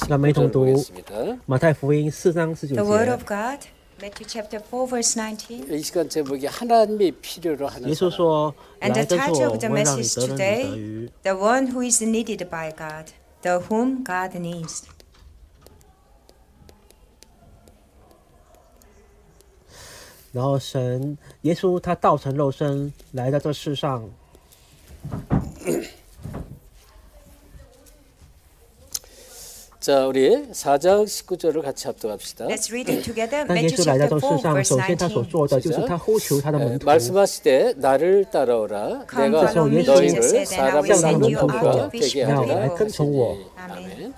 让我们一同 19절 读 보겠습니다. 马太福音4章19 The Word 节。 of God, Matthew chapter 4, verse 19. 이 시간 제목이 하나님이 필요로 하는 耶稣 사람. 说：“来 And the 跟着 title 我， of 我 the 会让你 message 得人如得 today, 鱼。 The One Who is Needed by God, the Whom God Needs. 然后耶稣他道成肉身来到这世上， 자, 우리 4장 19절을 같이 합독합시다. Let's read it together. 当耶 Matthew 稣来到 chapter 这世 4, 上， verse 首先他所 19. 做的就是他呼求他的门徒， 말씀하시되 나를 따라오라. Come 내가 follow me, 너희를 Jesus said, and I will 사람의 send you out門徒to fish 되게 for 让我来 하리라. 跟从我。 Amen.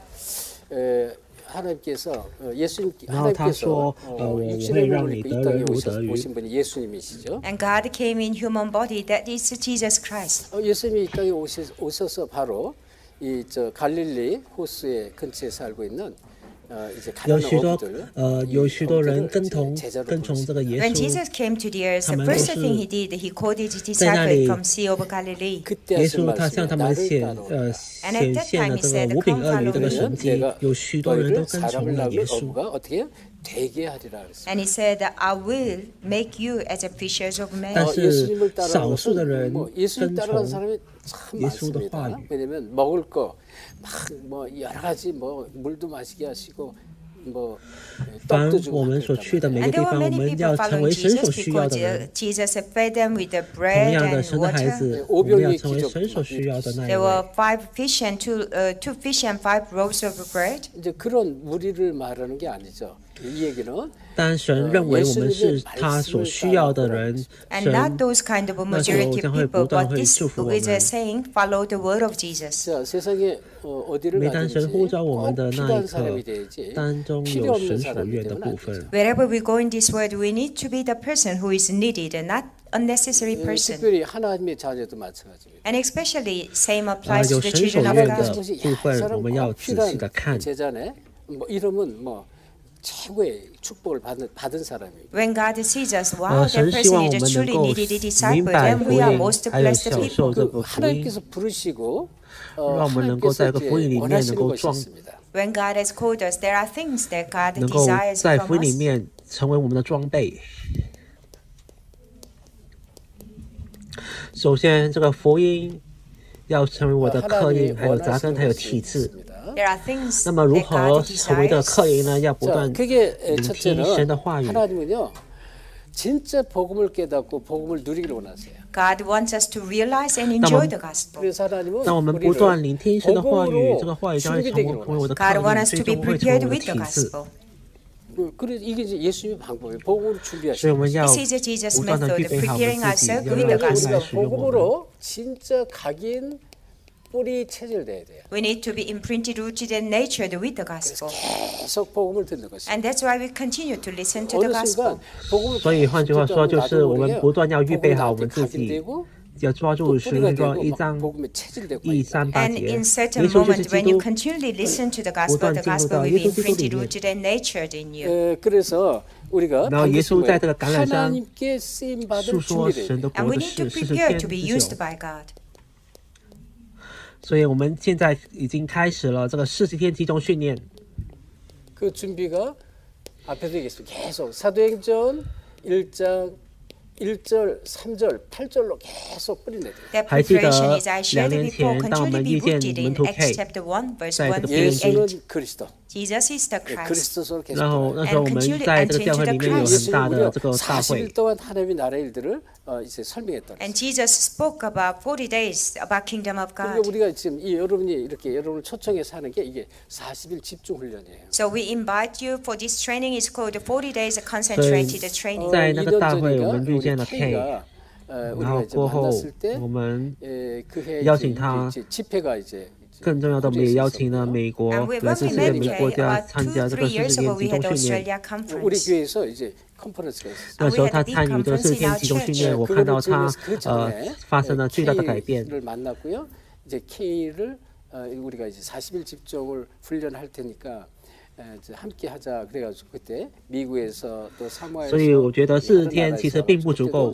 하나님께서 예수님 然后他 하나님께서 说：“我 육신의 会让 몸을 你 입고 得 이 人 땅에 如得鱼。 오신 분이 예수님이시죠. And God came in human body, that is Jesus Christ. 예수님이 이 땅에 오셔서 바로 이 갈릴리 호수의 근처에 살고 있는 이제 有 가난한 许多 어부들 有许多人 어부들을 跟从 제자로 跟从这个耶 When 稣， Jesus came to the earth, the 他们 first 都是 thing he did, he called his 在那里 disciples from Sea of Galilee. 그때 耶 하신 稣他 말씀이 向他们 나를 显 따라오라. 显现了这个五饼二鱼这个神迹，有许多人都跟从 사람을 了 낳을 耶稣。 어부가 어떻게 해요? 되게 하리라 그랬어요. And he said, I will make you as a fishers of men. 但是 예수님을 少数的 따라가는 人 예수님 跟 따라가는 从 사람이 참 예수의 많습니다. 话语。 왜냐면 먹을 거 막 여러 가지 물도 마시게 하시고 凡 떡도 주고 我们所去的每个 And 地 there were 方，我 many 们 people 要成 following 为神所 Jesus 需要 because 的人。 Jesus fed them with the 同 bread 样的， and 神的孩 water. 子，我们要成为神所需要的那一 There were 位。 five fish and two fish and 5 loaves of bread. 이제 그런 무리를 말하는 게 아니죠. 이 얘기는 但神认为我们是他所需要的人， And not 神 those kind of a 那时候 majority 将会 people, 不断 but 会 this 祝福我 is a 们。 saying, follow the word of Jesus. 자, 세상에 어디를 每当神 가든지 呼召我们的 꼭 那一 필요한 刻 사람이 돼야지 ，当中 필요 有 없는 神所 사람이 愿的 되면 部 안 分 되죠. 。 Wherever we go in this world, we need to be the person who is needed and not unnecessary person. 특별히 하나님의 자녀도 마찬가지입니다. And especially same applies 有 to the 神所 children of 愿的 God. 部分，我们要仔细的看。 제자네 이름은 최고의 축복을 받은 사람이에요. When God sees us, wow, that 神希 person 望 is 我 a 们能 truly 够 needed 明 disciple, 白 then 福 we are 音， most 还有 blessed 享 people. 受这个福音， 하나님께서 부르시고 让我们能够在这个福音里面能 원하시는 够 것이 装， 있습니다. When God has called us, there are things that God 能够 desires 在 from 福音里 us. 面成为我们的装备。首先，这个福音要成为我的刻印，还有扎根，还有体制。 There are things 那么如 that 何 God 成为的 desires. 刻印呢？要不 자, 断 그게 聆听 첫째는 神的话语。 하나님은요 진짜 복음을 깨닫고 복음을 누리기를 원하세요. God wants us to realize and enjoy the gospel. 그래서 하나님은 当我们不断聆听神的话语，这个 복음으로 话语将会成 준비되기를 为我的 God 刻 wants 印， us 最 to be 终会成为 prepared 我的 with the 体制。 gospel. 그래서 이게 이제 예수님의 방법이에요. 복음을 所以 준비하시는 我们要 This is Jesus' 不断的 method 预 of 备好我们 preparing 自己， ourselves 要 with 让 the 神 gospel. 来使用我们。 복음으로 진짜 각인 뿌리 체질돼야 돼요. We need to be imprinted, rooted, and nurtured with the gospel. 계속 복음을 듣는 것이. And that's why we continue to listen to the 어느 순간 gospel. 복음을 所以换句话说，就是我们不断要预备好我们自 각인 己， 되고 要抓住使徒说1章 복음의 체질되고 138 And 节， in 耶 certain 稣就是 moment, 基 when you 督。 continually listen to the gospel, the gospel will be imprinted, rooted, and nurtured in you. 그래서 우리가 然后耶稣在这个橄榄山 하나님께 쓰임 받을 诉说 준비를 神的 And 国 we 的 need to 事，40 prepare 天 to be 之 used 久。 by God. 所以我们现在已经开始了这个40天集中训练。 그 준비가 앞에서 얘기했습니다. 계속 사도행전 1장 1절, 3절, 8절로 계속 뿌리내야 돼요. That 还记得 preparation is I shared 2年 before 前，当我 continually 们 be 遇见 rooted 门 in 徒 Acts K， chapter 1, verse 在 1 这个 to 编 예수는 8. 그리스도. Jesus is the Christ. 그리스도로 계속 然后那时候我们在这个教会里面有很大的这个大会 40일 ， 동안 하나님의 나라의 일들을 이제 설명했다. And Jesus spoke about 40 days about kingdom of 그러니까 God. 우리가 지금 여러분이 이렇게 여러분을 초청해서 하는 게 이게 40일 집중 훈련이에요. So we invite you for this training. It's called the 40 days 所以 concentrated training. 在那个大会， 2년 我们 전인가 遇见了 K， K가 然后 우리가 이제 过后 만났을 때 我们 그해 邀请他 집회가 이제 更重要的，我们也邀请了美国 And we, 来 when 自 we 世界 met 每个 Kay 国家 about 参加这 2-3 个 years 40 ago, 天 we 集中 had 训练。 Australia 우리 conference. 교회에서 이제 컨퍼런스가 있었어요. 那时候他参与这40天集中训练，我看到他发生了巨大的改变。 K를 만났고요. 이제 K를 우리가 이제 40일 집중을 훈련할 테니까 함께 하자 그래가지고 그때 미국에서 또 사모아에서 所以我觉得40天其实并不足够，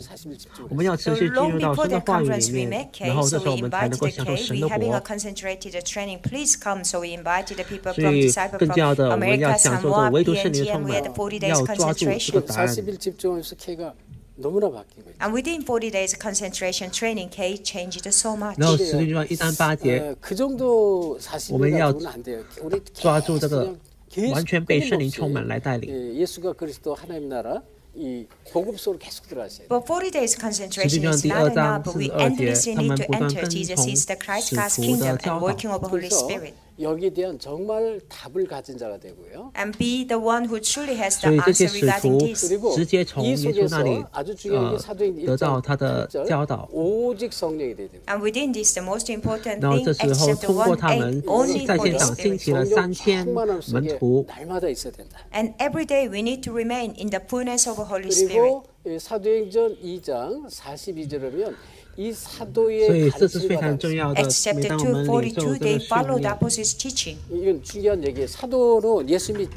我们要持 So 续进 long 入到 before 神的 the 话语 conference 里 we 面 met，Kay, 然后 so 这时候 we 我们才能够 invited 享受 Kay. 神 We 的 having a 国。 concentrated training. Please come. So we invited the people 所 from 以 disciple 更加 from 的，我们要 America, 享受这 Samoa, 唯独圣灵 PNG, 充 and we 满 had the 40 days 要抓住这 concentration. 个答案。 40일 집중하면서 K가 너무나 바뀌고 있죠. And within 40 days concentration training, Kay changed so much. 然后使徒行传1章8节， 그 정도 40일 가지고는 안 돼요. 우리 抓住这个 계속 完全被圣灵 끊임없이 充满来带领。 예수가 그리스도 하나님 나라 이 복음 속으로 계속 들어가셔야 돼요. But 40 days concentration is not enough, but we endlessly need to enter Jesus is the Christ God's kingdom and working of the Holy 그래서 Spirit. 여기에 대한 정말 답을 가진 자가 되고요. And be the one who truly has 所 the 以这些 answer 使 regarding 徒 this. 直接从 이 耶稣那里 속에서 아주 중요한 게 사도행 得到他的教导。 오직 성령이 돼야 됩니다. And within this, the most important 然后 thing, 这时候 except 通过他 1:8, 们 only 在 Holy 现场兴 Spirit. 起了3000 충만함 门 속에 徒。 날마다 있어야 된다. And every day we need to remain in the fullness of the Holy Spirit. 그리고 사도행전 2장 42절이면 이 所以 사도의 这是非 가르침을 常 받아 重要的。 Acts 每 chapter 当我 2, 们领受 42, 这个 they 训 followed 练， apostles' teaching. 이건 중요한 얘기예요. 사도는 예수님이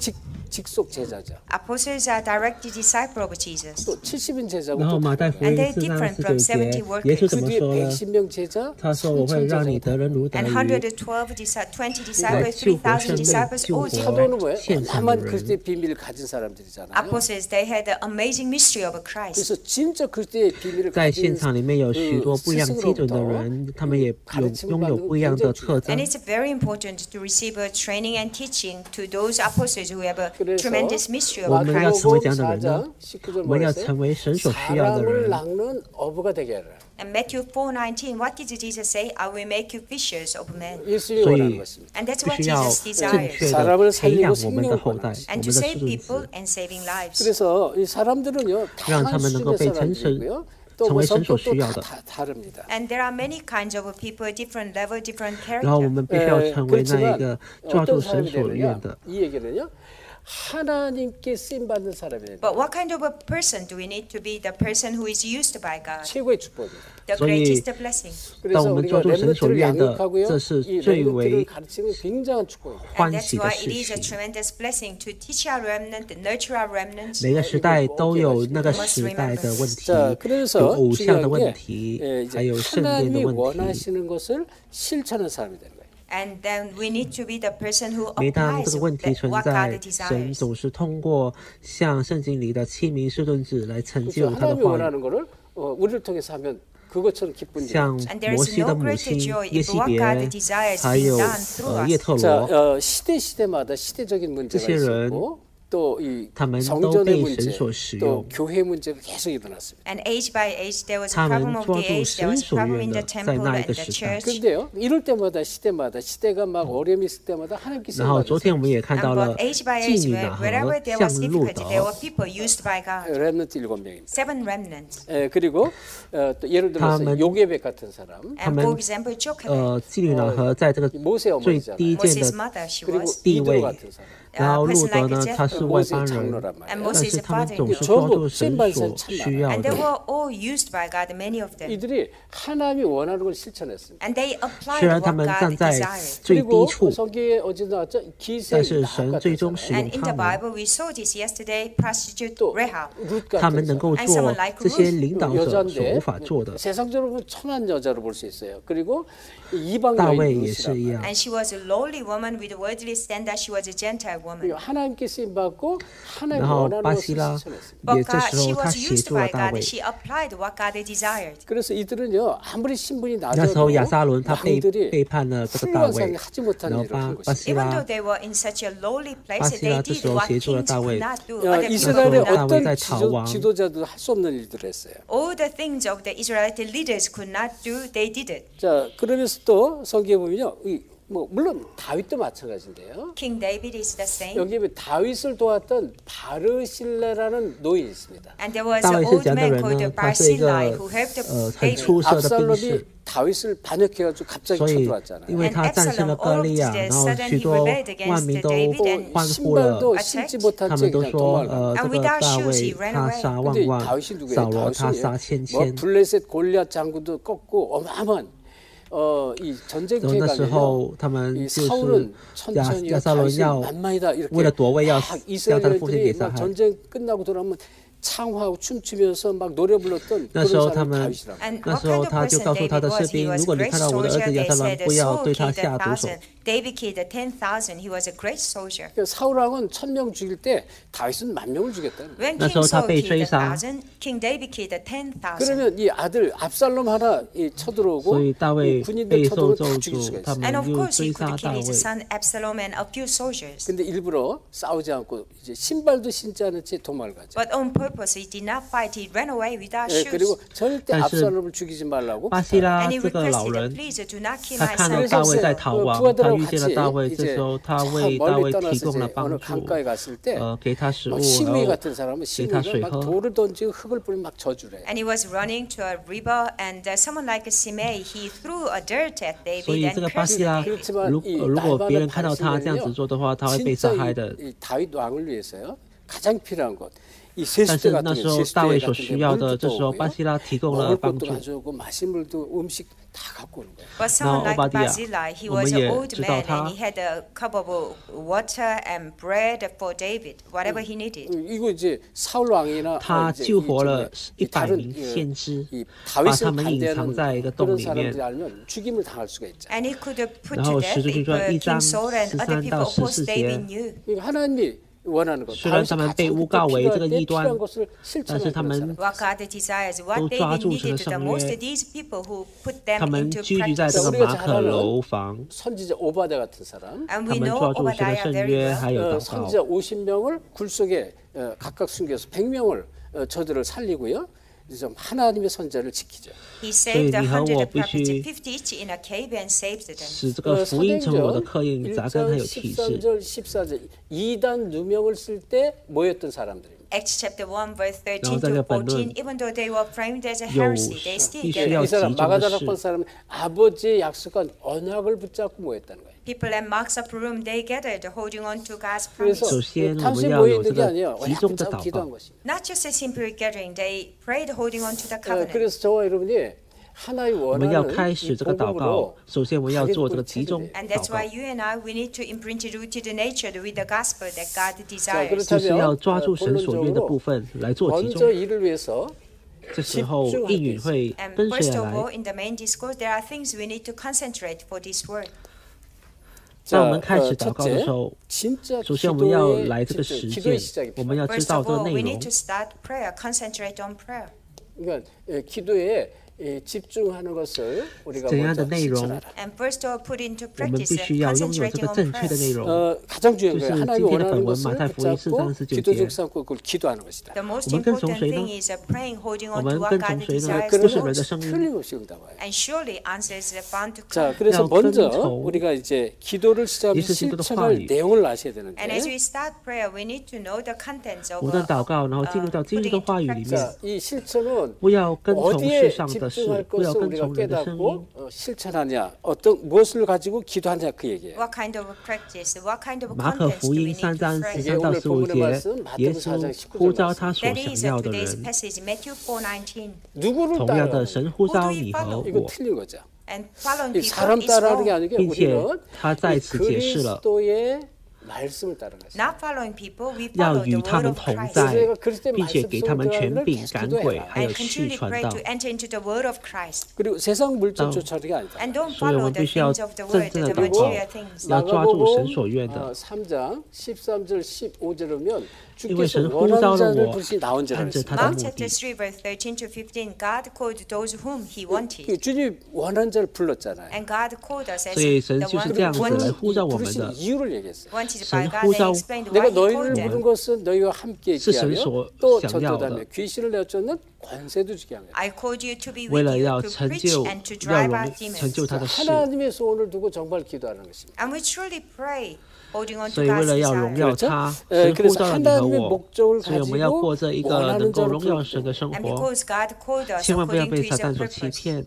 직속 제자죠. Apostles are direct disciple of Jesus. 또 70인 제자고 然后 또 马太 다른 福 거예요. 音 And they 4章 different from 19节 70，耶稣 그 怎么 뒤에 说呢？ 110명 제자, 他说：“我会 3000 让你 제자가 得人如得 And 鱼， 120 20 disciples, 救活 3,000 生命、 disciples, 救 all 活 different. 사도는 뭐예요? 献上的 남한 人。 그리스도의 비밀을 가진 사람들이잖아요. Apostles, they had the amazing mystery of Christ. 그래서 진짜 그리스도의 비밀을 在 가진 现场里面有许多不一样基准的 스승으로부터 人，他们也有 가르침을 拥有 받는 不一样的 굉장히 特 중요해요. 征 And。it's very important to receive a training and teaching to those apostles who have a 그래서 tremendous mystery of 我们要 Christ. 成为这样的人呢？ 4장 19절 我们要 뭐랬어요? 成为神所需要的 사람을 人。 낚는 어부가 되게 하라. And Matthew 4:19, what did Jesus say? I will make you fishers of men. 예수님이 所 원하는 以 것입니다. And that's 必 what 须要 Jesus 正 desires. 确的 사람을 培养 살리고 我们的后 생명을 代， 구원하시 我 And 们 to 的 save 世 people 子， and saving lives. 그래서 이 사람들은요 让 다양한 他们能够 수준의 被成神 사람들이고요. 또 成 뭐 为神所 성격도 需要的。 다 다릅니다. And there are many kinds of people, different level, different 然后我 character. 们必须要成为那一 그렇지만 个抓住 어떤 神 사람이 所愿 되느냐? 的。 이 얘기는요 하나님께 쓰임 받는 사람이 되는 But what kind of a person do we need to be? The person who is used by God, 최고의 축복입니다. the 所以 greatest blessing. 그래서当我们 우리가 抓住神所 렘넌트를 愿的， 양육하고요. 这是 이 最 렘넌트를 为 가르치는 굉장한 축복입니다. And 欢 that's 喜的 why 事 it is a 情。 tremendous blessing to teach our remnant, nurture our remnants. 每个时代都有那个时代的问题， 자 有 그래서 偶像的 중요한 问 게 题， 이제 还有圣殿的 하나님이 问题。 원하시는 것을 실천하는 사람이 되는 거예요. And then we need to be the person who 每当 applies 这个问题 that 存 what 在 God，神 desires. 总是通过像圣经里的七名士顿子来成 그렇죠. 就他的 하나님이 话语， 원하는 거를 우리를 통해서 하면 그것처럼 기쁜 일. 像 And there 摩 is 西的 no 母 greater 亲 joy 耶 if 西 what 别 God，desires 还 being 有 done through 叶 us. 特 자 罗， 시대마다 시대적인 문제가 这些人 있었고 또 이 他们都 성전의 被 문제, 神所使 또 用， 교회 문제가 계속 일어났습니다. And age by age, there was a 他们 problem of 抓 the 住 age, there 神 was a 所 problem 愿 in the 的，在 temple 那一 and 个 the 时代。 church. 그런데요, 이럴 때마다 시대가 막 어려움이 있을 때마다 하나님께 然后昨天我们也看 And 到 but 了 age by 妓 age, 女拿 wherever 和 there 像 was 路 difficulty, there 德 were， people used by God. 렘넌트 7명입니다. 7 remnants. 그리고 또 예를 들어서 他们 요게벳 같은 사람, And for example, Jochebed, 妓女拿和在这个 모세 最 어머니잖아요. 低贱 Moses' 的 mother, she 그리고 was. 地 이도 位， 같은 사람. 然后路 person 德 like 呢， Jephthah 他是外 모세 邦人， 장로란 And 말이에요. 但 Moses 是 is 他们 father 总 in 是 law. 抓住神所需要 And they 的。 were all used by God, many of them. 이들이 하나님이 원하는 걸 실천했습니다. And they applied 虽然 what 他们 God 站在 desired. 最低 그리고 处， 성경에 어제 나왔죠? 기생 但是 라합 神 같은 最终 사람. 使用 And in 他 the 们， Bible, we saw this yesterday, prostitute 또 Rahab. 룻 他们 같은 能够 사람. 做这些领导者所 여자인데 无法做的。 세상적으로 보면 천한 여자로 볼 수 있어요. 그리고 이방 大卫 여인 也是一 룻이란 样 말이에요. And she was a lowly woman with a worldly standard. She was a Gentile woman. 그리고 하나님께 쓰임 받고 하나님 然后 원하는 巴 것을 西拉 실천했습니다. ，But 也这 God, 时 she 候他 was 协 used 助了 by 大 God. 卫。 She applied what God desired. 그래서 이들은요 아무리 신분이 那时候 낮아도 亚撒伦他背 왕들이 叛了这个大 훌륭한 卫 사람이 ， 하지 못한 然后 일을 한 巴 것이죠. 西 Even 拉 though they were in such a lowly place, 바시라 they 그 did what协助了 kings 大卫。 could not do. 야, Other people 이스라엘의 could not. 다윗 어떤 의逃亡。 지도자도 할 수 없는 일들을 했어요. All the things of the Israelite leaders could not do, they did it. 자 그러면서 또 성경에 보면요, 뭐 물론 다윗도 마찬가지인데요. King David is the same. 여기 다윗을 도왔던 바르실레라는 노인이 있습니다. And there was 大 an 卫是 old 怎样的 man 人 called 呢？他是一个 Barzillai who helped 很 David. 出色的兵 압살롬이 士， 다윗을 반역해가지고 갑자기 所以 쳐들어왔잖아요. 因为他战胜了歌利亚，然后许多万民都欢呼了。 신발도 신지 못한 他 채 们都 그냥 说， 도망을 这个大卫他杀万 근데 万， 다윗이 누구예요? 扫罗他杀 다윗이 千 뭐 千。 블레셋 골리앗 장군도 꺾고 어마어마한 이 전쟁 然后那时 기간에요. 候他们 이 就是 사울은 천천히 亚撒伦要 만만이다 이렇게 为了夺位要 막 将他的父亲给 이스라엘들이 杀 막 害。 전쟁 끝나고 돌아오면 창화하고 춤추면서 막 노래 불렀던 那时候 그런 他 사람이 们 다윗이라고. And 那 what 时候 kind of 他就 person 告诉他 David 的士 was? He 兵， was 如 a 果你 great 看到我的儿 soldier. 子亚 They 撒伦， said 不要 Saul 对他 killed 下毒手。 1,000, David killed 10,000. He was a great soldier. 그러니까 사울왕은 1,000명 죽일 때 다윗은 10,000명을 죽였다는 거예요. When 那 King 时候他 Saul 被 killed 追杀， 1,000, King David killed 10,000. 그러면 이 아들 압살롬 하나 쳐들어오고 所以大 이 卫 군인들 备受 쳐들어오면 咒 다 죽일 诅， 수가 他 있어요. 们 And of 又 course, 追 he could 杀 kill 大 his 卫。 son Absalom and a few soldiers. 근데 일부러 싸우지 않고 이제 신발도 신지 않은 채 도망을 가죠. But on purpose, he did not fight. He ran away without 예, 그리고 shoes. 절대 但是 압살롬을 죽이지 말라고 巴西拉 And he 这个老 requested, 人， please do not kill 他 my 看到 son. 大卫在逃亡，他 부하들하고 遇见了大卫， 같이 这时候 이제 他 저 为大 멀리 卫 떠나서 提供了 이제 帮 어느 助， 강가에 갔을 때 给他食物， 막 然 시므이 后 같은 사람은 给他 시므이가 水 막 喝。 돌을 던지고 흙을 뿌리면 막 저주래. And he was running to a river, and someone like Simei, he threw a dirt at 所 David 以这 and 个巴 cursed 西拉， David. 그렇지만 如 이 如果别人 날반을 看到他这样子 바리새인은요 做的话，他会被 진짜 杀害的。 이 다윗 왕을 위해서요 가장 필요한 것. 이 但 세수대 是 같은 那 게 时候 세수대 大卫 같은 所 게 需要的， 물도 这时候巴 오고요. 西拉提供了 먹을 帮 것도 助。 가져오고 마실 물도 음식 다 갖고 오는 거예요. But someone like Obadiah, Barzillai, he 我们 was an 也 old 知道 man, 他 and he had a cup of water and bread for David, whatever he needed. 이거 이제 사울 왕이나 他 이제 救 이 活了 이 100 다른 名先知， 이 把 다윗을 他们隐藏 반대하는 在一个洞 그런 里 사람들이 面。 알면 죽임을 당할 수가 있죠. And he could have put 然 to 后 death 使徒行 if 传1 King 章 Saul and other 13 people 到 opposed 14 David 节。 knew. 그러니까 하나님이 원하는 것, 虽然他们被诬告为这个异端， 필요한 것을 但是 실천하는 他们 What God desires, what 都抓 David 住神的 needed the 圣 most, 约， these people who put 他 them 们 into 聚集在这 practice. 个马可楼房， 선지자 오바댜 같은 사람, And 他 we 们 know 抓住神的 Obadiah 圣 very 约， well. 还有祷告。 선지자 50명을 굴 속에 각각 숨겨서 100명을 저들을 살리고요. 좀 하나님의 선자를 지키죠. He saved 所以你和我 100 必须 prophets, 50 each in a cave and saved them. 使这个福音成为我的刻印，扎根 1장 很有启示。 13절 14절 2단 누명을 쓸 때 모였던 사람들입니다. Acts chapter 1, verse 13 然后在这 to 个本论 14, even though they were framed as a 有 heresy, they still 必须 gathered. 要 이 集 사람 中的 마가다락본 事。 사람은 아버지의 약속한 언약을 붙잡고 모였다는 거예요. People at Mark's upper room, they gathered, holding on to God's 그래서 promise. 首先，我们 단순히 要有 모이는 这 게 个 아니에요. 集 언약 中的 붙잡고 祷 기도한 告。 것입니다. Not just a simple gathering, they prayed holding on to the covenant. 그래서 저와 여러분이 하나의 我们要 원하는 开始 이 这个祷告 복음으로 ，首先我们要做这个集中 And 祷 that's 告 why，you and I, we need to imprint it rooted nurtured with the gospel that God 자, desires. 就是要 그렇다면 抓住神所愿的部 본론적으로 分来做集 먼저 中。 이를 위해서 这时候应允会 And 跟随 first 而 of all, 来。 in the main discourse, there are things we need to concentrate for this word. 当我们开始祷告的时候， 진짜 首先我们要 기도의 来这个 집중, 实 기도의 践， 시작이 我们要知 First 道 of 这个 all, 内 we 容 need to。start prayer, concentrate on prayer. 그러니까 기도에 집중하는 것을 우리가 怎样的 먼저 内容 실천하라. And first of all, put into 我们 practice 必须要拥有这 concentrating 个 on 正确的 prayer. 内容。 가장 중요한 거예요. 그래서 하나님이今天的 원하는 本文 것을 马太福音 붙잡고 4章49 기도적 삼고 그걸 기도하는 것이다. The most 我们跟从 important 谁呢？ thing is praying, holding 我 on to 们 what 跟 God 从谁呢？ desires 不 the 是人的 most. 声音， 틀림없이 응답하여. And surely answers are bound to 자, come. 그래서 要跟 먼저 从 우리가 이제 기도를 시작하면 예수 그리스도의 실천할 话语。 내용을 아셔야 되는데. And as we start prayer, we need to know the contents of 不断祷告，然后进入到今日的话语里面， 자, 이 실천은 不要跟从世 어디에 上的事 집중할 ，不要 것을 跟 우리가 从人的声音。 깨닫고 실천하냐, 어떤 무엇을 가지고 기도하냐 그 얘기예요. what kind of practice, what kind of 马可 contents 福 do we 音 need 3 to 章 pray? 13到15节，耶稣呼召他所 That 想 is 要的 today's 人。 passage, Matthew 4:19. 누구를 同样的， 따라? 神呼召你和 이거 我， 틀린 거죠. And following 이 people 사람 is 따라하는 게 wrong. 아니고 并且 우리는 他在此解释了， 그리스도의 말씀을 따르는 것이죠. Not following people, we 要 follow 与 the 他 word 们 of 同 Christ. 在，并且给他们权柄赶鬼，还有 And 去 continually 传 pray 道。 to enter into the word of Christ. 그리고 세상 물질 쫓아가는 게 아니다. And don't 所以我 follow 们 the 必须要 things of the 真 word, 正的 the 祷告 material，things. 要抓住神所愿的。 3장 13절 15절이면 因为 주께서 神呼召 원하는 了 자를 我， 부르시 나온 자를 按着 했습니다. 他的 Mark 目 chapter 的。 3, verse 13 to 15, God called those whom He wanted. 주님이 원하는 자를 불렀잖아요. And God called us as 所以 the 神就是 one 这样 who 子来 wanted, 呼召我们 부르신 的。 이유를 얘기했어요. wanted by 神 God 呼 and 召 explained why 내가 He 너희를 called them. 부른 것은 너희와 함께 있게 是神 하며 所 또 想要的。 전도하며 귀신을 내쫓는 권세도 주게 하며 I called you to be 为 with 了 you 要 to 成 preach 就， and to 要 drive 容 out 成就 demons. 他的事。 하나님의 소원을 두고 정말 기도하는 것입니다. And we truly pray, holding on 所 to 以为 God's 了要荣 desire. 耀 그렇죠? 他， 예, 神呼 그래서 召了你和 하나님의 我， 목적을 所以我们要 가지고 过这一个 원하는 能够 자를 荣耀神 부르고 的生 And 活， because God called us 千万不要 according to 被 His 撒旦所欺 purpose. 骗。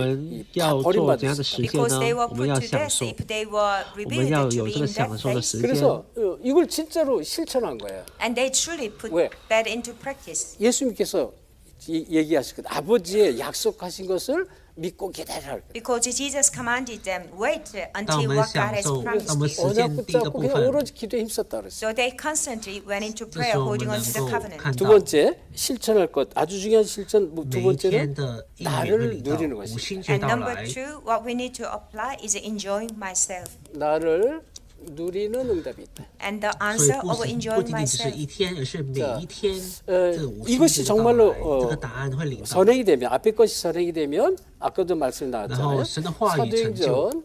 们要做怎样的实践 Because 呢 they？were 我们 put 要 to 享 death 受， if they were 我们要 revealed to 有 be 这个 in 享 that 受的 place. 时间。 그래서 이걸 진짜로 실천한 거예요. And they truly put 왜? that into practice. 예수님께서 얘기하시거든. 아버지의 약속하신 것을 믿고 기다려. Because Jesus commanded them, wait 当我 until 们 what God 享 has 受，当 promised 我们 you. 实践 언약 第一个 붙잡고 部 그냥 分， 오로지 기도에 힘썼다 그랬어요. So they constantly went into 这 prayer, 时候我们 holding on 能 to the 够 covenant. 看 두 到 번째 실천할 것 아주 중요한 실천 두 每一天 번째는 的应允会 나를 领到 누리는 五 것입니다. 星节 And 到 number 来， two, what we need to apply is enjoying myself. 나를 누리는 응답이 있다. And the 所以 answer 不 of 不 enjoying 仅仅只是 myself. 一天，而是每一天 어, 这五星 이것이 节的到 정말로 来，这个答案会领到。 선행이 되면 앞에 것이 선행이 되면 아까도 말씀 然 나왔잖아요. 后神的话语成就， 사도행전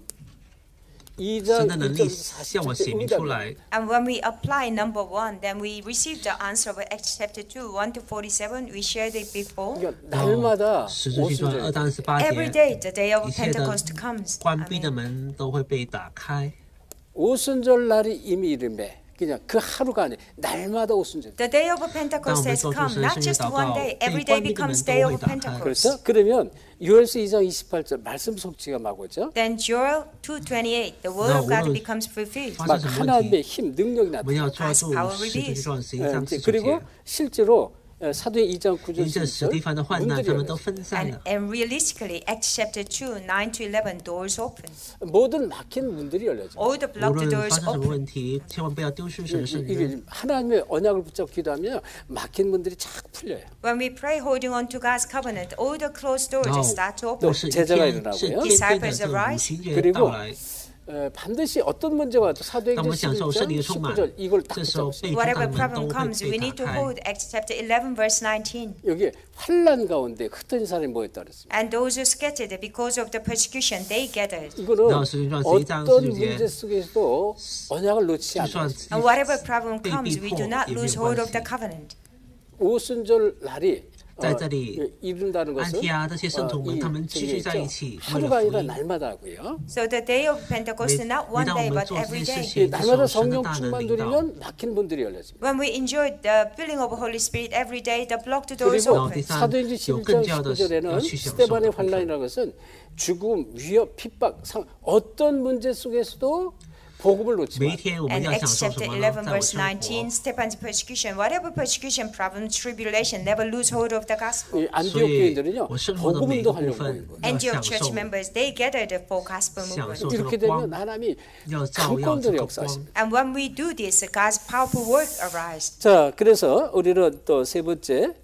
2장 神的能力 1절부터 向我显明 40절까지 出来。 And when we apply number one, then we receive the answer of Acts chapter 2, 1 to 47. We shared it before. 그러니까 날마다 使徒行传2 오순절 到28 Every 节， day, the day of 一切的 Pentecost comes. 关闭的 Amen. 门都会被打开。 오순절 날이 이미 이름에 그냥 그 하루가 아니에요. 날마다 오순절. The day of Pentecost has come, not just one day. Every day becomes day of Pentecost. 그렇죠? 그러면 요엘서 2장 28절 말씀 성취가 막 오죠. Then Joel 2:28, the word of God becomes fulfilled. 发 막 生什么问 하나님의 题？ 힘, 능력이 我们要 나타나요. 抓住 Power 使徒行传11 예, 章 이제 49 그리고 节。 실제로 사도행 2장 9절 因着史蒂凡的患难，他们都 문들이 分散 And, 了。 and realistically, Acts chapter 2, 9 to 11, doors open. 모든 막힌 문들이 열려져. All the 无 blocked 论 doors 发生什么 open. 问题，千万不要丢失神的圣约。 이게 하나님의 언약을 붙잡고 기도하면 막힌 문들이 착 풀려요. When we pray holding on to God's covenant, all the closed doors 然后 start to 都 open. 是一 제자가 天是 일어나고요. 天天的这五星节到来。 반드시 어떤 문제가 와도 当我 사도행전 们享受圣灵的 11장 充满， 19절 이걸 딱 这时候 붙잡으세요. 被 Whatever 封的门 problem 都会 comes, we 被 need to 打开。 hold Acts chapter 11, verse 19. 여기 환란 가운데 흩어진 사람이 모였다 그랬습니다. And those who scattered because of the persecution, they gathered. 이거는 나 스리랑 세장 어떤 스리제. 문제 속에서도 언약을 놓치지 就算 않아요. And whatever problem 被 comes, 逼 we do 迫 not 也没 lose 有 hold 关 of the 系。 covenant. 오순절 날이 在这里， 이룬다는 安 것은 提阿这些圣徒们，他们聚集在一起，为了 하루가 福 아니라 音。 날마다 하고요. So the day of Pentecost is not one 每当我 day, 们 but 做这 every 件事 day. 情的时 날마다 候，神的 성령 大能 충만 领导。 누리면 막힌 문들이 열려집니다. When we enjoy the filling of the Holy Spirit every day, the blocked doors 그리고 open. 사도행전 11장 19절에는 스데반의 환란이라는 것은 죽음, 위협, 핍박, 어떤 문제 속에서도 복음을 놓지 每一 마. 天我们 And 要享 Acts 受 chapter 什么呢？ 11, 在我 verse 生活， 19, Stephen's persecution, whatever persecution, problem, tribulation, never lose hold of the gospel. 이 안디옥 所以 교인들은요 我生活的每一 복음도 个部 하려고 分 하는 거예요. 要 Antioch 享 church 受， members, they gathered for gospel 享 movement. 受这 이렇게 个光 되면 ， 하나님이 要照耀这 강권들의 个 역사하십니다. 光。 And when we do this, God's powerful work arises. 자, 그래서 우리는 또 세 번째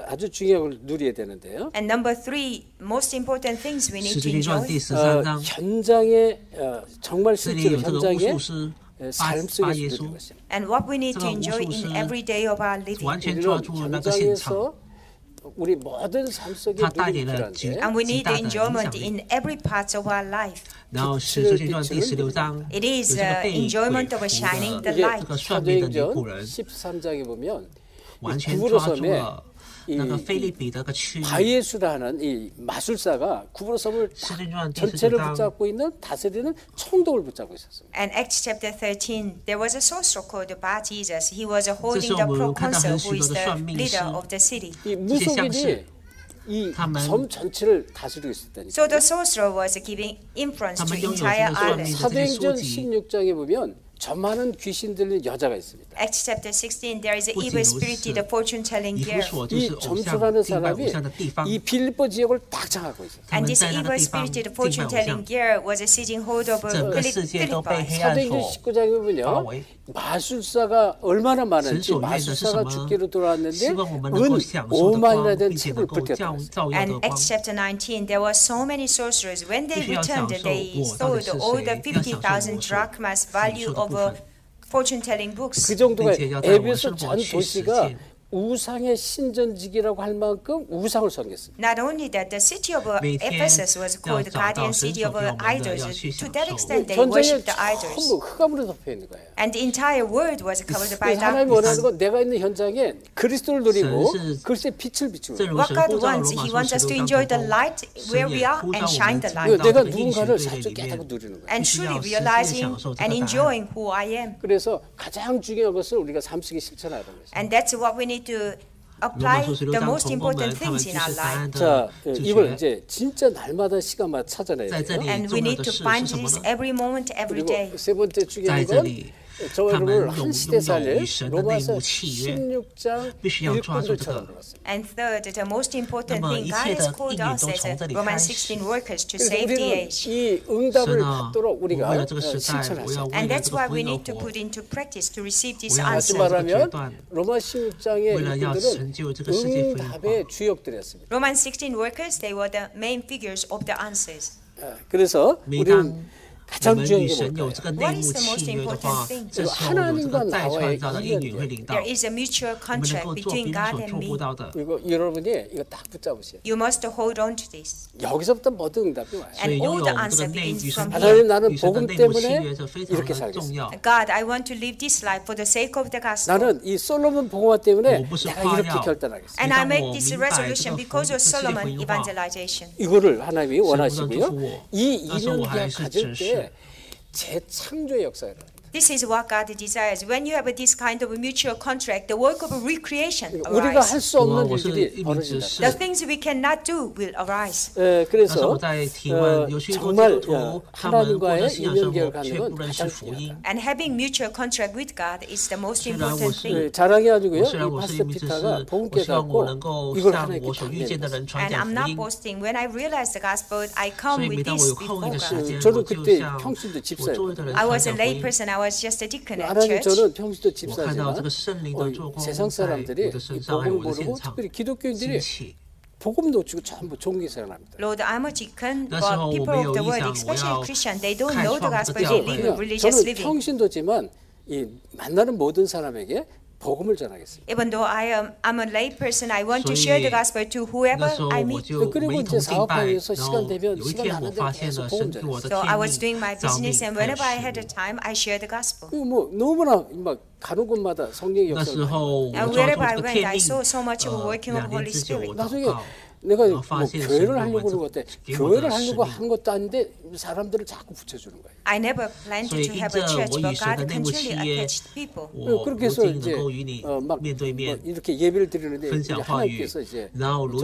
아주 중요한 걸 누려야 되는데요. And number three, most important things we need 使 to 徒行传 enjoy. 第13章， 현장에 정말 这里 실제로 有这个巫 현장에 术师巴 삶 巴 속에서 耶 누리는 稣， 것입니다. And what we need to 这个 enjoy 巫术 in 师 every day of our living. 完全抓 우리는 住了那个现场， 현장에서 우리 모든 삶 속에 他带给 누리는 了极 필요한데 And we 极 need 大 the 的影 enjoyment 响力。 in every part of our life. 然后使徒行传第16章， It 有 is 这个被 enjoyment 鬼 of 附 shining 的 the 이게 light. 这个算命的尼 사도행전 古人， 13장에 보면 完全 구부로 抓住 섬에 了那个菲利比的个区域。 바예수라는 이 마술사가 구부로 섬을使徒行传第 전체를 19章， 붙잡고 있는 다스리는 총독을 붙잡고 있었습니다. And Acts chapter 13, there was a sorcerer called Bar Jesus. He was holding the 这时候我们看到 proconsul, 很 who 许 is 多的 the 算命师。 leader of the city. 이 这些相 무속인이 士， 이 他们 섬 전체를 다스리고 있었다니까. So the sorcerer was giving influence 他 to 们拥有 entire 这个算命 island. 的这些书 사도행전 籍。 16장에 보면 저 많은 귀신 들린 여자가 있습니다. Acts chapter 16, there is an 不仅 evil 如 spirit, 此 the fortune-telling 以弗 girl. 所就 이 是偶像 점수라는 敬拜偶 사람이 像的地方， 이 빌립보 지역을 딱 장하고 있어요. 他 And 们 this 在那 evil 个地方 spirit, the 敬拜偶 fortune-telling 像， girl, was seizing hold of 整个世界都被 Philippi. 黑暗 사도행전 所 19장에 보면요. 바위. 마술사가 얼마나 많은지 진소 위에서 마술사가 是什么？ 죽기로 돌아왔는데 希望我们 은 能够享受的 5만이나 光， 된 并且 책을 能够 붙였다. 照耀的 And 光。 Acts chapter 19, there were so many sorcerers. When they 必须要享 returned, 受 they 我到底 sold 是 all the 谁，要享受 50,000 魔术 drachmas 享 value 受的 of 部分。 fortune-telling books. 그 정도가 并且要在我们 에베소 生活 전 去实 도시가 践。 우상의 신전지기라고 할 만큼 우상을 섬겼습니다. Not only that, the city of 每天 Ephesus was called the 要找到 guardian 神 city 所 of 给我们的， idols. 要去 To 享 that 受。 extent, they 전쟁에 worshipped the idols. 전부 흑암으로 덮여 있는 거예요. And the entire world was covered by 그래서 하나님이 darkness. 원하는 건 내가 있는 현장에 그리스도를 누리고神是 그리스도의 빛을 비추는 正 거예요. 如 What 神 God 呼召 wants, 罗 He 马 wants 书 us 16 to 章 enjoy 当 the 中， light 神 where 也 we are 呼召 and 我 们 shine the 进 light. 到 내가 这个应许 누군가를 队里 자주 面 깨닫고 ， 누리는 거예요. And 必须 truly 要实际地 realizing 享受这 and 个答案。 enjoying who I am. 그래서 가장 중요한 것을 우리가 삶 속에 실천하는 거죠. And that's what we need to 罗马 apply 书16 the 章 most 同工 important 们，他们 things 就 in our 是答案 life. 자, 的直 이걸 觉。 이제 진짜 날마다 시간마다 찾아내야在这 돼요. 里 And we 重要 need 的 to 事是 find 什么 this 呢？ every moment, every day. 그리고 세 번째 在 중요한 这 건 里 저와 여러분을 한 시대 살릴 로마서 16장 1분들처럼 불렀습니다. And third, the most important thing, God has called us as Romans 16 workers to save the age. 이 응답을 받도록 우리가 실천하자. And that's why we need to put into practice to receive this answer. 말하면 로마 16장의 이들은 응답의 주역들이었습니다. Romans 16 workers, they were the main figures of the answers. 그래서 우리는 가장 중요한 게 What is the most important thing? 하나님과 나와의 인연이에요. There is a mutual contract between God and me. 그리고 여러분이 이거 딱 붙잡으세요. You must hold on to this. 여기서부터 모든 응답이 와요. And all the answer begins from 하나님 here. 나는 복음 때문에 이렇게 살겠습니다. God, I want to live this life for the sake of the gospel. 나는 이 솔로몬 복음화 때문에 내가 이렇게 결단하겠습니다. And I make this resolution because of Solomon evangelization. 이거를 하나님이 원하시고요. 이 인연계약 가질 때 재창조의 역사가 일어납니다. This is what God desires. When you have this kind of a mutual contract, the work of recreation 우리가 할 arises. 수 없는 일들이 벌어진다. The things we cannot do will arise. 그래서 정말 하나님과의 인연계약을 갖는 건 가장 중요하다. And having mutual contract with God is the most important thing. 자랑이 아니고요. 이 파스터 피터가 복음께 갖고 이걸 하나님께 감사합니다. And I'm not boasting. When I realize the gospel, I come with this before God. 저도 그때 평신도 집사였거든요. I was a lay person. I was just a deacon at 하나님 church. 저는 평신도 집사지만 세상 사람들이 이 복음을 모르고 특별히 기독교인들이 복음 놓치고 전부 종교생활합니다. Lord, I'm a deacon, but people of the world, especially Christian, they don't know the gospel. They live religious 저는 living. 평신도지만 이 만나는 모든 사람에게 복음을 전하겠습니다. Even though I'm a lay person, I want to share the gospel to whoever I meet. 그리고 이제 사업하면서 시간 되면 시간 나는데 계속 복음 전했어요. So I was doing my business, and whenever I had the time, I shared the gospel. 뭐 너무나 막 가는 곳마다 성령의 역사를. And wherever I went, I saw so much of working of Holy Spirit. 나중에 내가 뭐 교회를 하려고 그러는 것 같아. 교회를 하려고 한 것도 아닌데 사람들을 자꾸 붙여주는 거예요. I never planned to have a church, but God continually attached people. 그렇게 해서 이제 막 이렇게 예배를 드리는데 하나님께서 이제 저를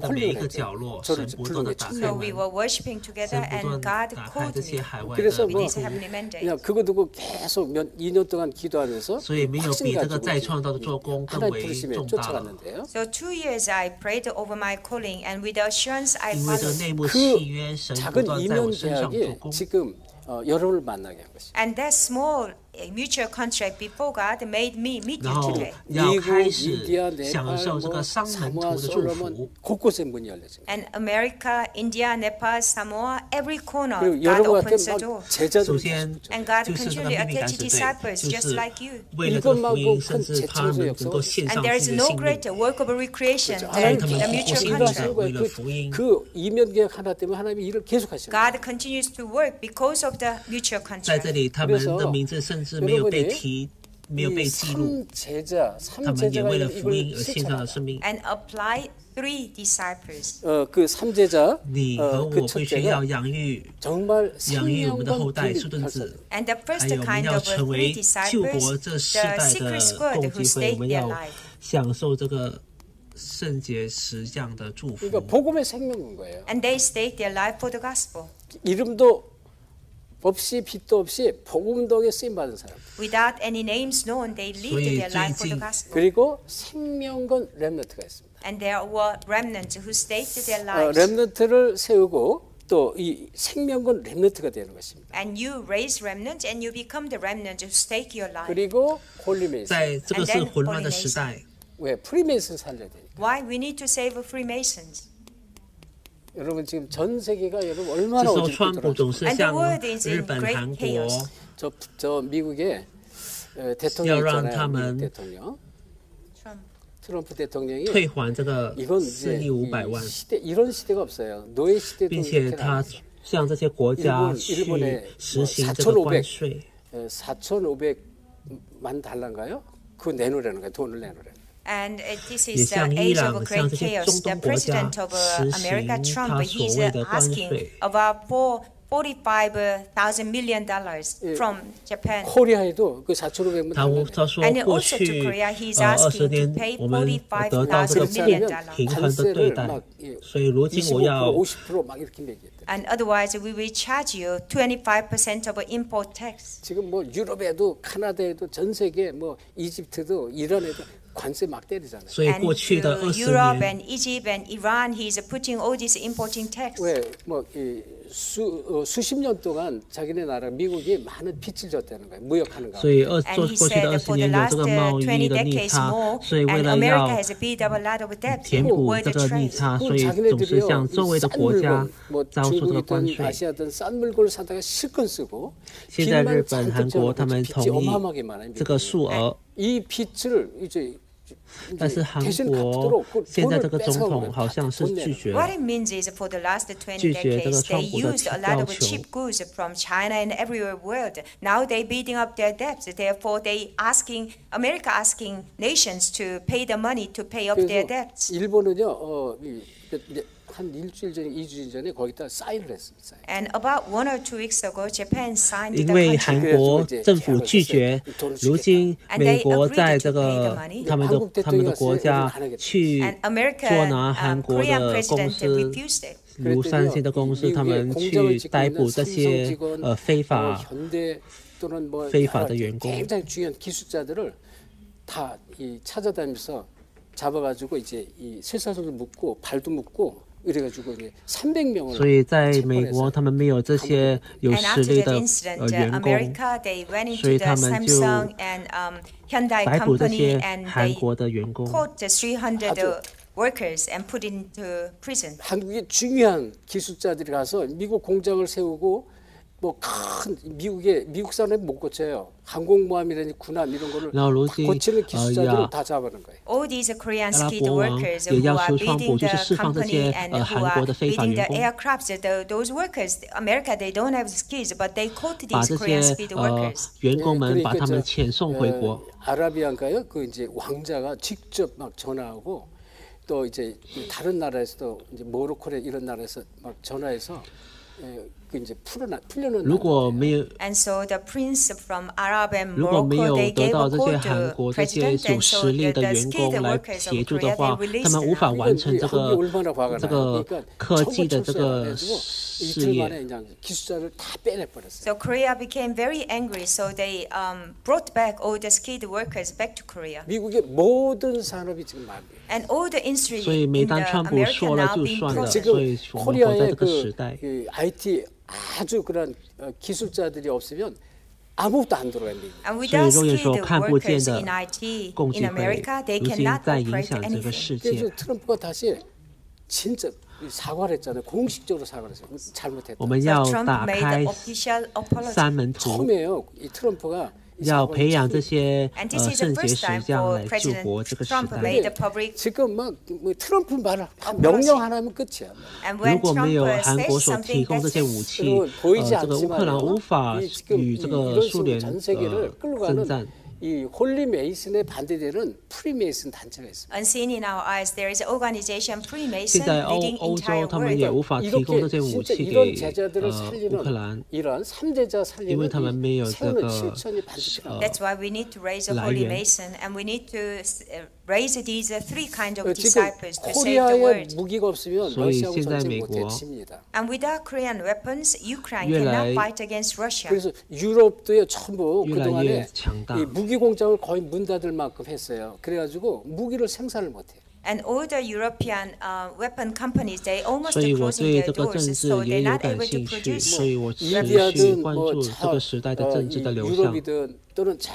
홀려냈죠. 저를 불러냈죠. So we were worshiping together, and God called me. 그래서 뭐 This heavenly mandate. 그냥 그거 두고 계속 2년 동안 기도하면서 확신을 가지고 하나님 부르심에 쫓아갔는데요. So 2 years I prayed over my calling, and with the assurance I 因为这 followed. 内幕契约，神不 작은 断在我身上 이면 做工。 지금 여러분을 만나게 한 것입니다. And that small mutual contract before God made me meet 然 you 后 today. 要 미국, 开 인디아, 始 네팔, 享受这个上门徒 사모아, 的祝 솔로몬 福。 곳곳에 문이 열려집니다. And America, India, Nepal, Samoa, every corner, 그리고 God 여러분한테 opens the door. 막 제자들 首先 And God 就是这个 continually 秘密感 attached 使队， disciples 就 just 是 like you. 为了这个福音，甚至他们能够献上 And there 自 is 己的 no 性命， greater work of recreation 在 than 他们 the 活 mutual 生 contract. 生为了福音。 그 이면계약 하나 때문에 하나님이 일을 계속 하시는 거예요. God continues to work because of the mutual 在这 contract. 里，他们的名字甚至没有被提，没有被记录。 3제자, 他们也 3제자가 为了福音 이걸 而献上了 실천하다. 生命。 And apply 3 disciples. 그 3제자, 你和 그 我必须要 첫째가 养育 정말 养育我们的后 생명과 代 길이 数顿子， And the 还 first 有我们 kind 要 of 成 3 为救国 disciples, 这世 the 代 secret 的 squad 共 who 济会，我 stake 们 their 要 life. 享受这个圣洁实相的祝福。 그러니까 복음의 생명인 거예요. And they stake their life for the gospel. 이름도 없이 빛도 없이 복음동에 쓰임 받은 사람. Without any names known, they lived their life for the gospel. 그리고 생명건 렘넌트가 있습니다. And there were remnants who staked their lives. 렘넌트를 세우고 또 이 생명건 렘넌트가 되는 것입니다. And you raise remnants, and you become the remnant who stake your life. 그리고 홀리메이슨. 在这个是混乱的时代， 왜 프리메이슨 살려야 되니까. Why we need to save Freemasons? 여러분 지금 전 세계가 여러분 这 얼마나 时候 어지럽게 川普总 돌아가시고 是 And the 向 world is 日 in 本、 great 韩国 chaos. 저 미국의 대통령 要让 있잖아요. 他们 미국 대통령. Trump. 트럼프 대통령이 退还这个 이건 4 이제 亿500万， 시대 이런 시대가 없어요. 노예 시대도 并且 이렇게 他 나왔어요. 向这些国家去 일본에 实行这个关税。 4,500만 달러인가요? 그거 내놓으라는 거예요. 돈을 내놓으라는 거예요. And this 也 is the 向伊 age 朗 of 像 great 这些 chaos. 中 The 东国家 president of 实 America, 行 Trump, 他 he's 所谓的关 asking 税。 about 4 $45,000 million from Japan. 코리아에도 그 4,500만 他说 And 过 also to 去 Korea, he's 20 asking to 年 pay 我们得到这个 $45,000 million. 平衡的对待，所以如今我要 50% 막 이렇게 매겼대. And otherwise, we will charge you 25% of import tax. 지금 뭐 유럽에도 카나다에도 전 세계 뭐 이집트도 이란에도 관세 막 때리잖아요. 所以 And 过去的 to 20 Europe 年 and Egypt and Iran, he's putting all this importing tax. 왜 뭐 수십 년 동안 자기네 나라 미국이 많은 빚을 졌다는 거예요. 무역하는 거. 所以过 And he 去的 said 20 for the 年有 last 这个贸易 20的逆 decades 差， more, 所以为 and 了 America 要 has built up a lot of debt 填 in 补 world 这个逆 trade. 差，所以总是向周围的国家 뭐 交出这个关 중국이든 税。 아시아든 싼 물건을 사다가 실컷 쓰고 现在日 빚만 本、韩 잔뜩 国他们 빚이 同意 어마어마하게 많아요. 这个数额， 이 빚을 이제 但是韩 대신 国 갚도록 그 现在 돈을 这个总 뺏어가고 统好像是 돈 拒 내는 绝 What 了 it means is for the last 20 拒绝这个 decades, 川 they 普的 used a lot 要 of 求。 cheap goods from China and everywhere world. Now they're building up their debts. Therefore, America asking nations to pay the money to pay off their 그래서 debts. 일본은요 한 일주일 전에 2주일 전에 거기다 사인을 했습니다. And about 1 or 2 weeks ago, Japan signed 因 the 为 contract. 韩国政府拒绝，如今美国在这个他们的国家去 And America, 捉拿韩国 Korean 的公 president 司， refused it. 如三星的公司，他们去逮捕这些非法 현대 또는 뭐 非法的员工。 굉장히 중요한 기술자들을 다 찾아다니면서 잡아가지고 이제 이 쇠사슬도 묶고 발도 묶고 이래가지고 이제 300명을 所以在美国，他们没有这些有 And 实 after 力 that 的 incident, 员工， America, they went 所 into 以 the 他们就 Samsung and Hyundai 逮捕这 company 些 and 韩 they 国的员工。 caught the 300 workers and put into prison. 한국의 중요한 기술자들이 가서 미국 공장을 세우고 뭐 큰 미국 사람이 못 고쳐요. 항공모함이라든지 군함 이런 거를 然后如今 고치는 기술자들을 다 잡아는 거예요. All these Korean 阿拉 skilled 伯王 workers 也 who 要 are 求川 building 普，就是 the 释放这 company 些 and who 韩 are 国的非法 building 员 the 工， aircrafts, those workers, America, they don't have skills, but they caught 把 these 这 Korean 些 skilled workers. 员工们 그러니까 把他们遣送回国。 아라비안가요? 그 이제 왕자가 직접 막 전화하고 또 이제 다른 나라에서도 이제 모로코레 이런 나라에서 막 전화해서 그 이제 풀려는 如果没有 And so the prince from Arab and 如果没 Morocco, 有 they 得 gave 到 a 这些 call 韩 to 国这些 president, 有 and 实 so 力 the 的员 skilled 工来 workers 协 of 助的 Korea, 话 they，released 他们无法 now. 完成这 한국이 얼마나 화가 这 나요. 个 그러니까 科技的这个 이틀 事业。 만에 그냥 기술자를 다 빼내버렸어요. So Korea became very angry, so they brought back all the skilled workers back to Korea. 미국의 모든 산업이 지금 마비예요. And all the industry 所以每 in 当 the 川普 America 说了 now 就 being 算了， processed. 所以我们活在 코리아의 这个时代。 그 IT 아주 그런 기술자들이 없으면 아무것도 안 들어가요. And 所以 without 肉眼所 skilled 看不见 workers 的 in IT 共济 in 会， America, they 如今 cannot 在影 operate 响整个 anything. 世 그래서 界。 트럼프가 다시 진짜 사과를 했잖아요. 공식적으로 사과를 했어요. 잘못했다. 我们 So 要 Trump 打 made 开 the official apology. 三门徒， 처음이에요. 이 트럼프가 要培养这些 And this is the 圣洁 first 石 time 匠 for 来救 President 活这个时 Trump 代。 made the public. 지금 막 뭐 트럼프 말을 명령 하나 하면 끝이야. And 如 when 果 Trump 没有韩 says 国所提 something, 供这 that's 些 it. 武器， 여러분 보이지 这个乌克兰无法 않지만 지금 与这个 이런 苏 식으로 联 전 세계를 끌고 征 가는 战。 이 홀리 메이슨에 반대되는 프리메이슨 단체가 있습니다. Unseen in our eyes, there is an organization, 现 Freemason, 在 leading 欧 entire 洲他们也 world. 无法提供这些武 진짜 器 이런 给 제자들을 乌克 살리는 兰， 이런 3대자 因为 살리는 他们没有 이 这 세우는 个 실천이 반드시 필요합니다. That's why we need to raise a 来 holy 源。 mason, and we need to raise these three kinds of 지금 disciples to save the 코리아에 world. 무기가 없으면 所以 러시아하고 现在 전쟁 美 못해 国 칩니다. And without Korean weapons, Ukraine 越 cannot 来 fight against Russia. 그래서 유럽도요 전부 越来越 그동안에 强大。 이 무기 공장을 거의 문 닫을 만큼 했어요. 그래가지고 무기를 생산을 못해요. And all the European weapon companies, they almost 所以 are 我 closing 对 their 这个政 doors, 治 so 也 they're 有 not 感 able to 兴趣， produce 所以我持续 인디아든 关 뭐 注这个时代的政治的流向。 유럽이든 또는 저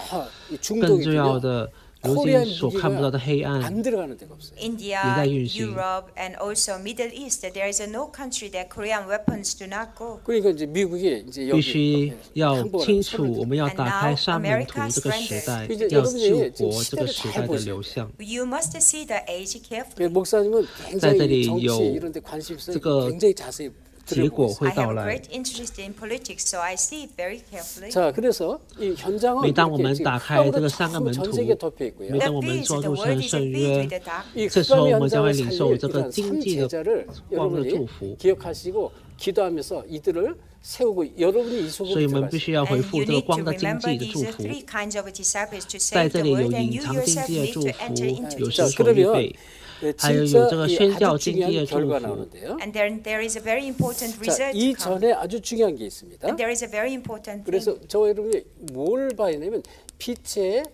更重要 중동이든요. 的，如 코리안 今所看不到的黑暗 안 들어가는 데가 없어요. India, 也在运行。 Europe, and also Middle East. There is no country that Korean weapons do not go. 그러니까 이제 미국이 이제 必 여기 须要 한국을 清楚， 손을 我们要打开山门图这个时代， 이제 要 여러분이 救 지금 活这个 시대를 时 잘 代的 보셔야 流 돼요. 向。 You must see the age 그 carefully. 목사님은 在这 굉장히 里 정치 有 이런 데 관심 있어요. 这个 굉장히 자세히 结果会 I 到 have a 来。 great interest in politics, so I see it very carefully. 자, 그래서 이 현장은 每当我们 이렇게 打开这 지금 个三个门 전 徒， 세계에 덮여 있고요. 每 The 当我们 peace, 抓 the 住 word 神 is 圣 a peace 约 with the dark. 이 这时候 흑암의 我们将会 현장을 领受 살릴 这个 이런 经济的 삼제자를 光的 여러분이 祝福。 기억하시고 기도하면서 이들을 세우고 여러분이 이 所以 소금을 我们必须 들어가시고 要回 And 复 you 这个 need to 光的经 remember 济的祝 these 福。 three kinds of disciples to 在 save 这 the 里有 word, and 隐 you 藏经 yourself 济的 need 祝 to 福 enter into， 有 this. 자 神所预 그러면 备， 还有 진짜 这个 이 宣教 아주 经济 중요한 的祝 결과 福。 나오는데요. And then there is a very important 자, result 이 to come. 전에 아주 중요한 게 있습니다. And there is a very important thing. 그래서 저 여러분이 뭘 봐야 되냐면 빛의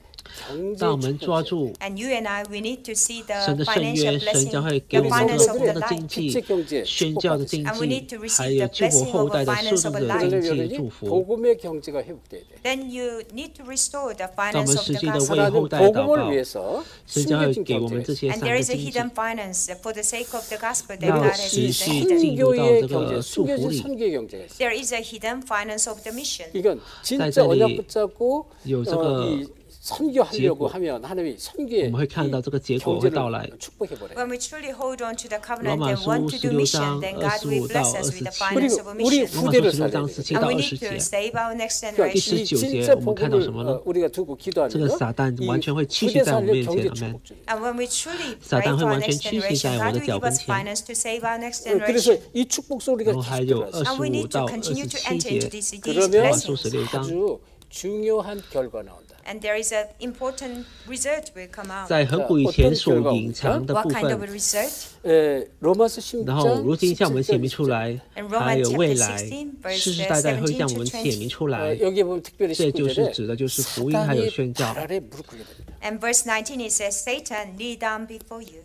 경제 当我们抓 축복이에요. 住 And you and I, we need to see the 神的圣 financial 约，神 blessing, 将会给 the 我们这 finance 个 of 光 the 的经 light. 济、宣教的经 And we need 济 to，还 receive 有 the 救活 blessing 后 of 代 a 的 finance 数 of 字 a 的 light. 经济 여러분이 祝福。 복음의 경제가 회복돼야 돼. Then you need to restore the 当我 finance 们 of 实 the 际的为 gospel. 后 하나님 代祷 복음을 告， 위해서 神将会 숨겨진 给我们 경제가 这 있어요. 些 And 三 there 个 is a 经济， hidden finance for the sake of the gospel that 要 God has 持续 presented. 进入到 선교의 这 경제, 个祝福 숨겨진 里。 선교의 경제가 있어요. There is a hidden finance of the mission. 이건 진짜 在这里 언약 붙잡고 有这个 이 선교하려고 结果。 하면 하나님이 我 선교의 们会看到这个结果会到来。 경제를 축복해버려요. When we truly hold on to the 罗 covenant 马 and 书 want to do 16 mission, 章 then God will 25到 bless us with the 27。 finance of a 그리고 우리 mission. 罗马书 후대를 16 살려야 章 돼요. 17 And 到 we 20 need to 节。 save our next 그러니까 generation. 이 19 节 진짜 我们看到什么呢？ 복음을 우리가 두고 这个 기도하면 撒旦 이 完全会栖息 후대 在我们 살릴 面前， 경제 阿门。 축복 중에. And when we truly 撒 pray 旦会 for our 完全 next 栖息 generation, 在我 God 的 will 脚 give 跟 us 前。 finance to save our next 그래서 generation. 이 축복 속으로 然后还有 계속 들어가서 And we 25 need to 到 continue to 27 enter into 节， these 그러면 blessings. 16장 아주 중요한 결과 나온다. And there is an important result will come out. 在很古以前所隐藏的 What 部 kind of a 分， result? 로마서 然后 16장 如今向我们显明 17절 出来， In 还 Romans 有未 chapter 来 16, 世 verse 世代代会向 17我们 to 显明 20. 出来。 여기에 보면 특별히 这就是 19절에 指的就是福音还有 사단이 宣教。 발 아래 무릎 꿇게 됩니다. And verse 19 it says, Satan, kneel down before you.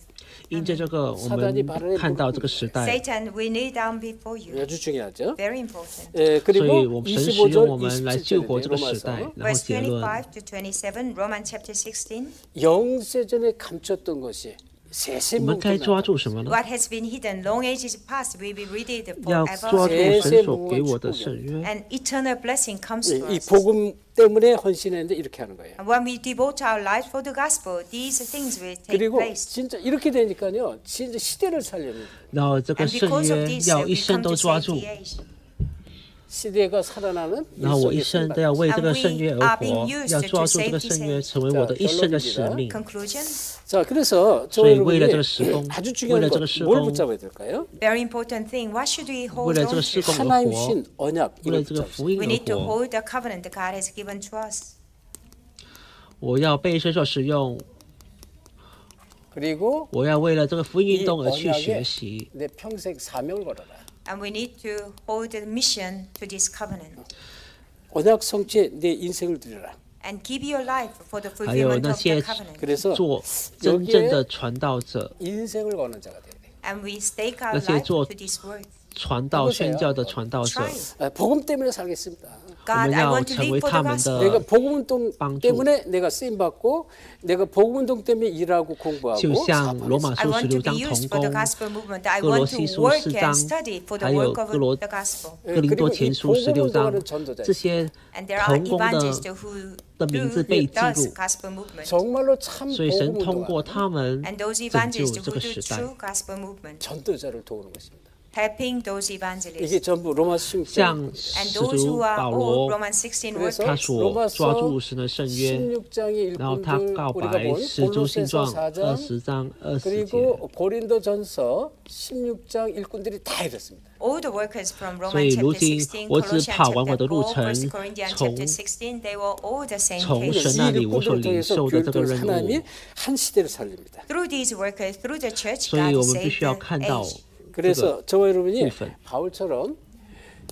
因着这个，我们看到这个时代， Satan, we kneel down before you. 아주 중요하죠. Very important. 所以 그리고 我们神使用 25절 我们来救活这个时代 27절인데 。然后 Verse 结论， 25 to 27, Romans chapter 16. 영세전에 감췄던 것이 我 세세 们该抓 뭉쳐나왔다. 住什么呢？ What has been hidden long ages past will be revealed 要 forever. 抓住神所给我的圣约。 And eternal blessing comes to 이 us. 복음 때문에 헌신했는데 이렇게 하는 거예요. And when we devote our lives for the gospel, these things will take 그리고 place. 진짜 이렇게 되니까요. 진짜 시대를 살려는 然后这个 And 圣 because of 约 this, 要 we 一生 come 都 to 抓 save 住， the age. 시대가 살아나는 然后我一生都要为这个圣约而 And we are 活 being，used 要抓住这个圣约，成为我的一生的使命。 Conclusion. 자, 그래서 저 所以为了这 여러분이 个施工， 아주 为 중요한 了这 것 个施 뭘 工， 붙잡아야 될까요? Very important thing. What should we 为 hold 了 on 这个施 to? 工而 하나님 活， 신 언약 为了 이걸 这个 붙잡으세요. 福音 We 而 need to 活。 hold the covenant that God has given to us. 我要被神所使用， 그리고 我要为了这个福音 이 运动而去 언약에 学习。 내 평생 사명을 걸어라. And we need to hold the mission to this covenant. 언약 성취에 내 인생을 드려라. And give your life for the 还有 fulfillment 那 of the 些 covenant. 그래서 做真正的传道者、 인생을 거는 자가 돼야 돼. And we stake our 那些 life 做 to this word. 传道宣教的传道者， Try. 복음 때문에 살겠습니다. God, 我们 I 要 want to 成 live 为 for 他 the 们 gospel. 내가 的， 복음 운동 방주. 때문에 내가 쓰임 받고 내가 복음 운동 때문에 일하고 공부하고 就像罗马 I 书 want 16 to be 章 used 同 for the 工， gospel movement. I 哥罗 want 西 to 书 work 4 and 章， study for the 还有 work of 哥罗 the gospel. 哥林多前书16章，这些 And there are 同工的 evangelists who 的名字 do 被记 does 录， gospel movement. 정말로 참 所以神 복음 通过 운동하는 他们 And those 拯救 evangelists 这 who 个 do 时代。 true gospel movement, 전도자를 도우는 것입니다. helping those evangelists. 이게 전부 로마서 像 16장 And 使 those 徒 who are 保 all 罗， Romans 16 그래서 workers. 他所抓住神的圣约， 16장의 然后他 일꾼들 告 우리가 白 본 使徒信 골로새서 状 4장 20章20节。 그리고 고린도전서 16장 일꾼들이 다 이랬습니다. All the workers from 所 Romans 以如 chapter 今 16, 我只 Colossians 跑完我 chapter 的路 4, 程 1 Corinthians 从 chapter 16, they were all the same 从 case. 神那里我所 이 领 일꾼들을 受 통해서 的这个 교회를 任 하나님이 务， 한 시대를 살립니다. Through these workers, through the church, 所以 God 我们必 saved 须要 the 看到 age. 这 그래서 个 저와 여러분이 부분. 바울처럼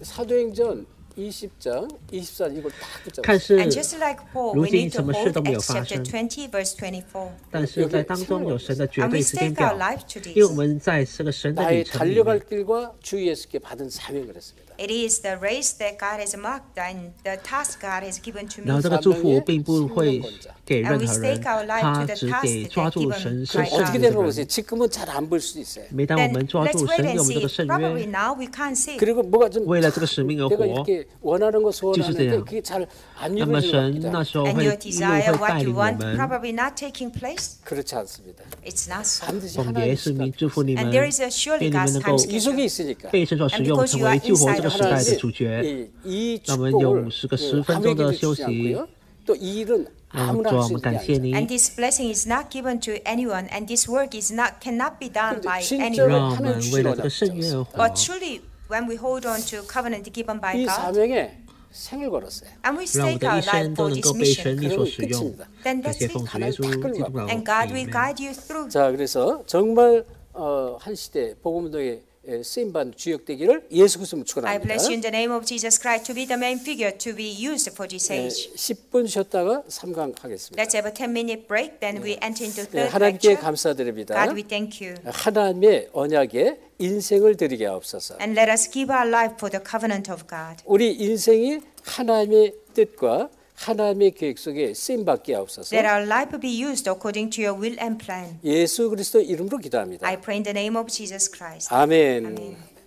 사도행전 20장 24절 이걸 딱 看 붙잡았어요. 是 And just like Paul, 如 we 今 need to 什么事 hold 都没有 Acts 发 chapter 生， 20, verse 24. 但是在当中有神的绝 And we 对时间 stake our 表， life to 因为我 this. 们在这个神的 나의 里程里 달려갈 面， 길과 주 예수께 받은 사명을 했습니다. It is the race that God has marked and the task God has given to 然后 me. 这个祝福并不会给任何人，他只给抓住神是 그럼 圣 어떻게 约 되는 的 거지? 人。 지금은 잘 안 볼 수 있어요. 每当我 Then 们抓 let's 住 wait 神 and 给我们这个 see. 圣 Probably 约， now we can't see. 그리고 뭐가 좀 为了这个使命而 내가 活， 이렇게 원하는 거 就是这 소원하는데 样。 그게 잘 안 那么 이루어지는 것 神 같기도 那 하고 时候 And 会 your 一路 desire, 会 what 带 you 领我 want, 们， probably not taking place. 그렇지 않습니다. It's not so. 반드시 奉耶 하나님 稣名 시간 祝福你们， And there is a surely 愿你们 God's 能 time 够 이 속에 schedule. 있으니까 被神所使用，成为救活这个时代的主角。 이 那么有 축복을 50个10分钟 아무에게도 的休 주지 息。 않고요. 또 이 일은 主 아무나 啊， 할 我 수 们 있는 게 感谢 아니죠. 你， And this blessing is not given to anyone, and this work is cannot be done by 진짜 anyone. 让我们为了这个圣约而活 But。 truly, when we hold on to covenant given by 이 God, 사명에 생을 걸었어요. and we 让我 stake 的 our 一生 life 都 for 能 this 够被神 mission, 力所使用。 then 感 that's 谢 it. 奉主耶稣基督的 And God will 名。 guide you through. 자, 그래서 정말 한 시대 복음운동에 쓰임받는 주역되기를 예수 그리스도로 I 축원합니다. bless you in the name of Jesus Christ to be the main figure to be used for this age. 10분 쉬었다가 3강 하겠습니다. Let's have a 10-minute break, then we enter into 네, third 하나님께 lecture. 감사드립니다. God, we thank you. 하나님의 언약에 인생을 드리게 하옵소서. And let us give our life for the covenant of God. 우리 인생이 하나님의 뜻과 하나님의 계획 속에 쓰임받게 하옵소서. Let our life be used according to your will and plan. 예수 그리스도 이름으로 기도합니다. I pray in the name of Jesus Christ. 아멘. Amen.